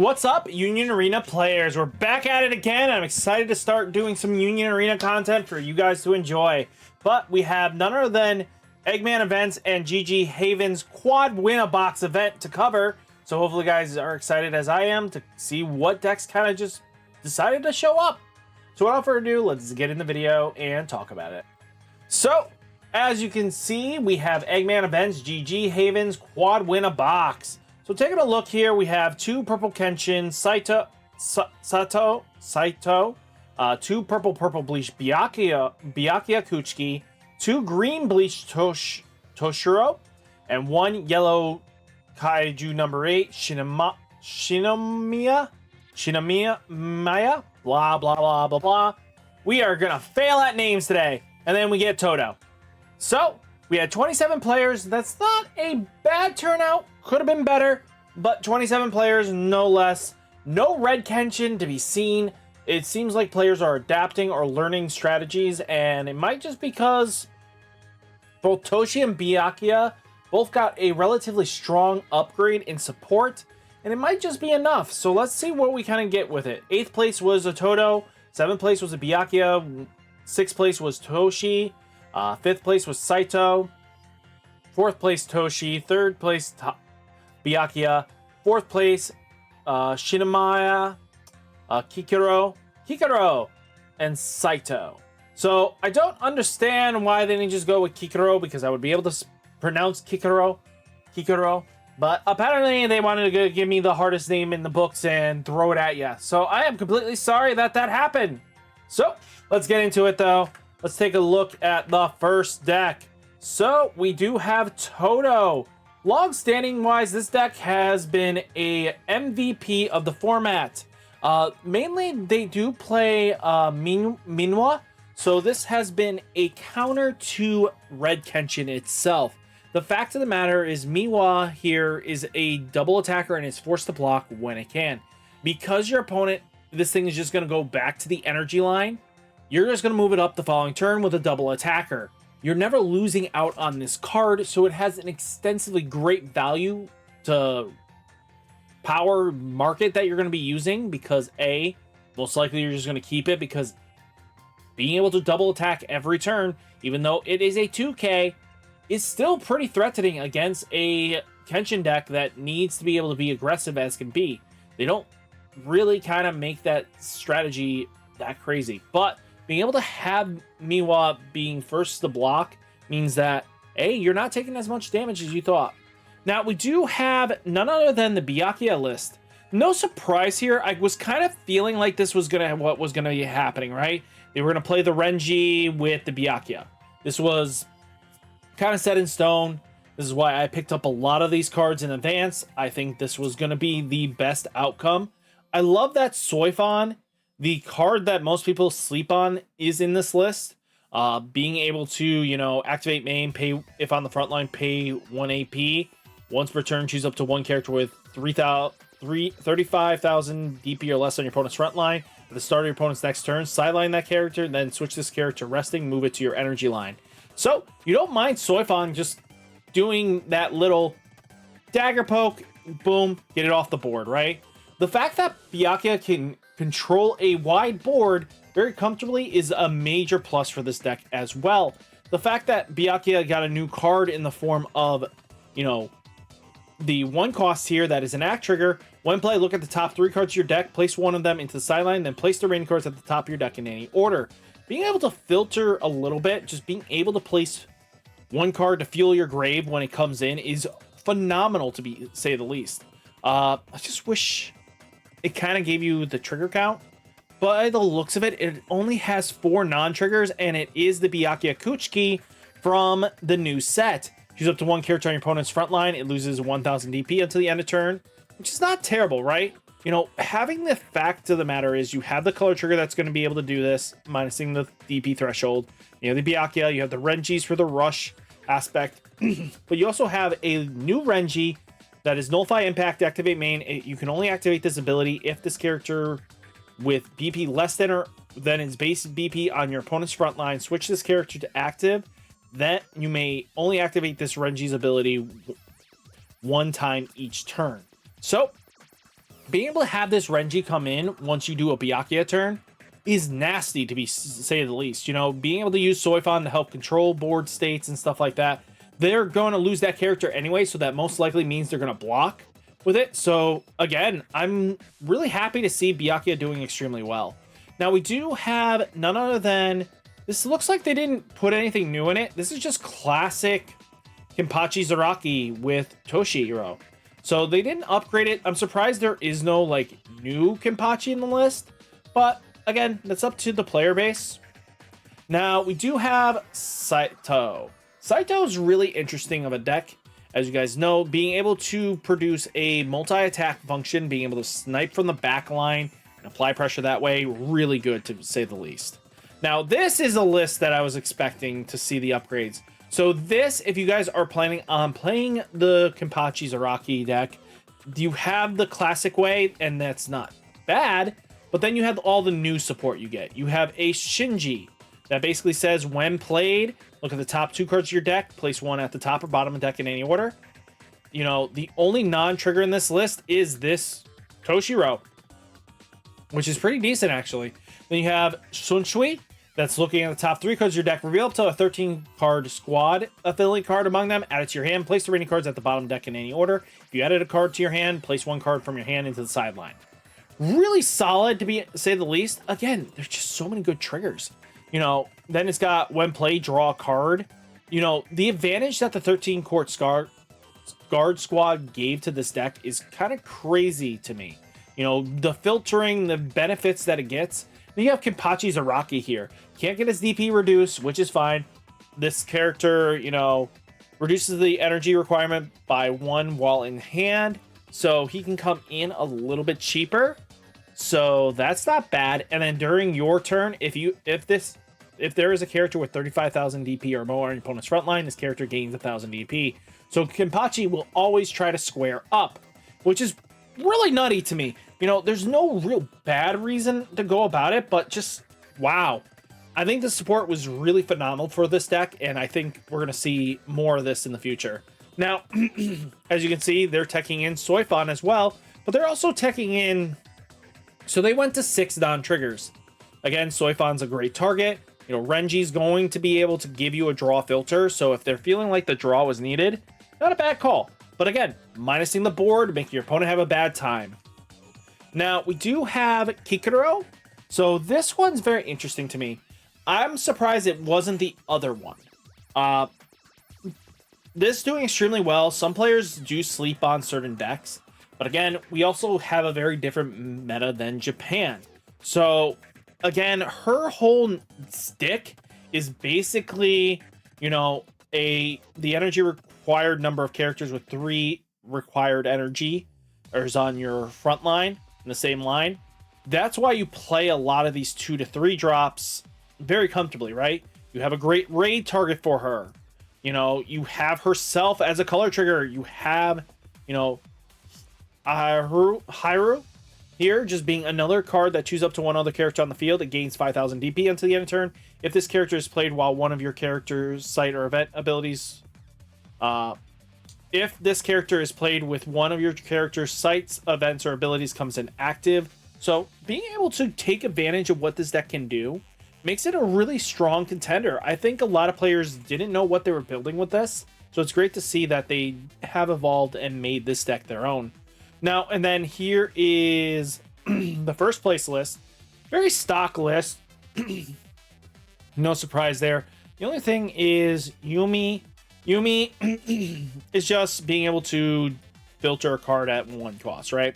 What's up, Union Arena players? We're back at it again. I'm excited to start doing some Union Arena content for you guys to enjoy. But we have none other than Egman Events and GG Haven's Quad Win-A-Box event to cover. So hopefully you guys are excited as I am to see what decks kind of just decided to show up. So without further ado, let's get in the video and talk about it. So, as you can see, we have Egman Events, GG Haven's Quad Win-A-Box. So taking a look here, we have two purple Kenshin, Saito, two purple bleach Byakuya Kuchiki, two green bleach Toshiro, and one yellow Kaiju number 8, Shinomiya, blah, blah, blah, blah, blah. We are gonna fail at names today. And then we get Toto. So, we had 27 players. That's not a bad turnout. Could have been better, but 27 players, no less. No red Kenshin to be seen. It seems like players are adapting or learning strategies, and it might just because both Toshi and Byakuya both got a relatively strong upgrade in support, and it might just be enough. So let's see what we kind of get with it. 8th place was a Toto, 7th place was a Byakuya, 6th place was Toshi, 5th place was Saito, 4th place Toshi, 3rd place Byakuya, 4th place Shinomiya, Kikero, and Saito. So I don't understand why they didn't just go with Kikero, because I would be able to pronounce Kikero, but apparently they wanted to give me the hardest name in the books and throw it at you. So I am completely sorry that happened. So let's get into it though. Let's take a look at the first deck. So we do have Toto. Long standing wise, this deck has been a MVP of the format. Mainly they do play Minwa. So this has been a counter to Red Kenshin itself. The fact of the matter is Miwa here is a double attacker and is forced to block when it can. Because your opponent, this thing is just going to go back to the energy line, you're just going to move it up the following turn with a double attacker. You're never losing out on this card, so it has an extensively great value to power market that you're going to be using because A, most likely you're just going to keep it because being able to double attack every turn, even though it is a 2K, is still pretty threatening against a Kenshin deck that needs to be able to be aggressive as can be. They don't really kind of make that strategy that crazy, but being able to have Miwa being first to block means that A, you're not taking as much damage as you thought. Now, we do have none other than the Byakuya list. No surprise here. I was kind of feeling like this was what was gonna be happening, right? They were gonna play the Renji with the Byakuya. This was kind of set in stone. This is why I picked up a lot of these cards in advance. I think this was gonna be the best outcome. I love that Soifon, the card that most people sleep on, is in this list. Being able to, you know, activate main, pay if on the front line, pay 1 AP. Once per turn, choose up to one character with 35,000 DP or less on your opponent's front line. At the start of your opponent's next turn, sideline that character, then switch this character resting, move it to your energy line. So, you don't mind Soifon just doing that little dagger poke, boom, get it off the board, right? The fact that Byakuya can control a wide board very comfortably is a major plus for this deck as well. The fact that Byakuya got a new card in the form of, you know, the one cost here that is an act trigger. When play, look at the top 3 cards of your deck, place one of them into the sideline, then place the remaining cards at the top of your deck in any order. Being able to filter a little bit, just being able to place one card to fuel your grave when it comes in is phenomenal, to say the least. I just wish it kind of gave you the trigger count, but by the looks of it, it only has 4 non-triggers, and it is the Byakuya Kuchiki from the new set. Choose up to one character on your opponent's front line. It loses 1,000 DP until the end of turn, which is not terrible, right? You know, having the fact of the matter is you have the color trigger that's going to be able to do this, minusing the DP threshold. You have the Byakuya, you have the Renjis for the rush aspect, but you also have a new Renji that is nullify impact, activate main. You can only activate this ability if this character with BP less than its base BP on your opponent's front line, switch this character to active. Then you may only activate this Renji's ability one time each turn. So being able to have this Renji come in once you do a Byakuya turn is nasty, to say the least. You know, being able to use Soifon to help control board states and stuff like that, they're going to lose that character anyway, so that most likely means they're going to block with it. So again, I'm really happy to see Byakuya doing extremely well. Now we do have none other than, this looks like they didn't put anything new in it. This is just classic Kenpachi Zaraki with Toshihiro. So they didn't upgrade it. I'm surprised there is no like new Kenpachi in the list, but again, that's up to the player base. Now we do have Saito. Saito is really interesting of a deck. As you guys know, being able to produce a multi-attack function, being able to snipe from the back line and apply pressure that way, really good to say the least. Now, this is a list that I was expecting to see the upgrades. So this, if you guys are planning on playing the Kenpachi Zaraki deck, you have the classic way, and that's not bad, but then you have all the new support you get. You have a Shinji that basically says, when played, look at the top 2 cards of your deck, place one at the top or bottom of the deck in any order. You know, the only non-trigger in this list is this Toshihiro, which is pretty decent, actually. Then you have Sunshui, that's looking at the top 3 cards of your deck. Reveal up to a 13-card squad affiliate card among them. Add it to your hand. Place the remaining cards at the bottom of the deck in any order. If you added a card to your hand, place 1 card from your hand into the sideline. Really solid, to say the least. Again, there's just so many good triggers. You know, then it's got, when played, draw a card. You know, the advantage that the 13-card guard squad gave to this deck is kind of crazy to me. You know, the filtering, the benefits that it gets. Then you have Kenpachi Zaraki here. Can't get his DP reduced, which is fine. This character, you know, reduces the energy requirement by 1 while in hand, so he can come in a little bit cheaper. So that's not bad. And then during your turn, if there is a character with 35,000 DP or more on your opponent's front line, this character gains 1,000 DP. So Kenpachi will always try to square up, which is really nutty to me. You know, there's no real bad reason to go about it, but just, wow. I think the support was really phenomenal for this deck, and I think we're going to see more of this in the future. Now, as you can see, they're teching in Soifon as well, but they're also teching in, so they went to 6 non-triggers. Again, Soifon's a great target. You know, Renji's going to be able to give you a draw filter, so if they're feeling like the draw was needed, not a bad call. But again, minusing the board, making your opponent have a bad time. Now, we do have Kikuro. So this one's very interesting to me. I'm surprised it wasn't the other one. This is doing extremely well. Some players do sleep on certain decks. But again, we also have a very different meta than Japan. So again, her whole stick is basically, you know, the energy required number of characters with 3 required energy is on your front line in the same line. That's why you play a lot of these 2 to 3 drops very comfortably, right? You have a great raid target for her. You know, you have herself as a color trigger. You have, you know, Hairu here just being another card that chooses up to one other character on the field. It gains 5,000 DP until the end of turn. If this character is played while one of your character's site or event abilities, if this character is played with one of your character's sites, events, or abilities comes in active. So being able to take advantage of what this deck can do makes it a really strong contender. I think a lot of players didn't know what they were building with this, so it's great to see that they have evolved and made this deck their own. Now, and then here is the first place list. Very stock list. No surprise there. The only thing is Yumi. Yumi is just being able to filter a card at 1 cost, right?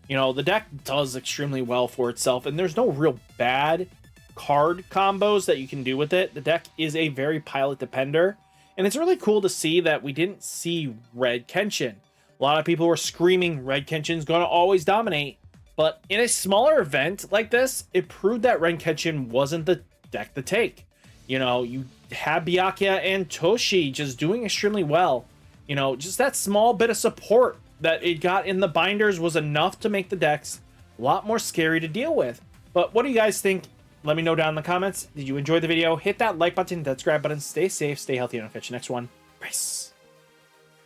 You know, the deck does extremely well for itself, and there's no real bad card combos that you can do with it. The deck is a very pilot depender, and it's really cool to see that we didn't see Red Kenshin. A lot of people were screaming Red Kenshin's going to always dominate, but in a smaller event like this, it proved that Red Kenshin wasn't the deck to take. You know, you have Byakuya and Toshi just doing extremely well. You know, just that small bit of support that it got in the binders was enough to make the decks a lot more scary to deal with. But what do you guys think? Let me know down in the comments. Did you enjoy the video? Hit that like button, that subscribe button. Stay safe, stay healthy, and I'll catch you next one. Peace.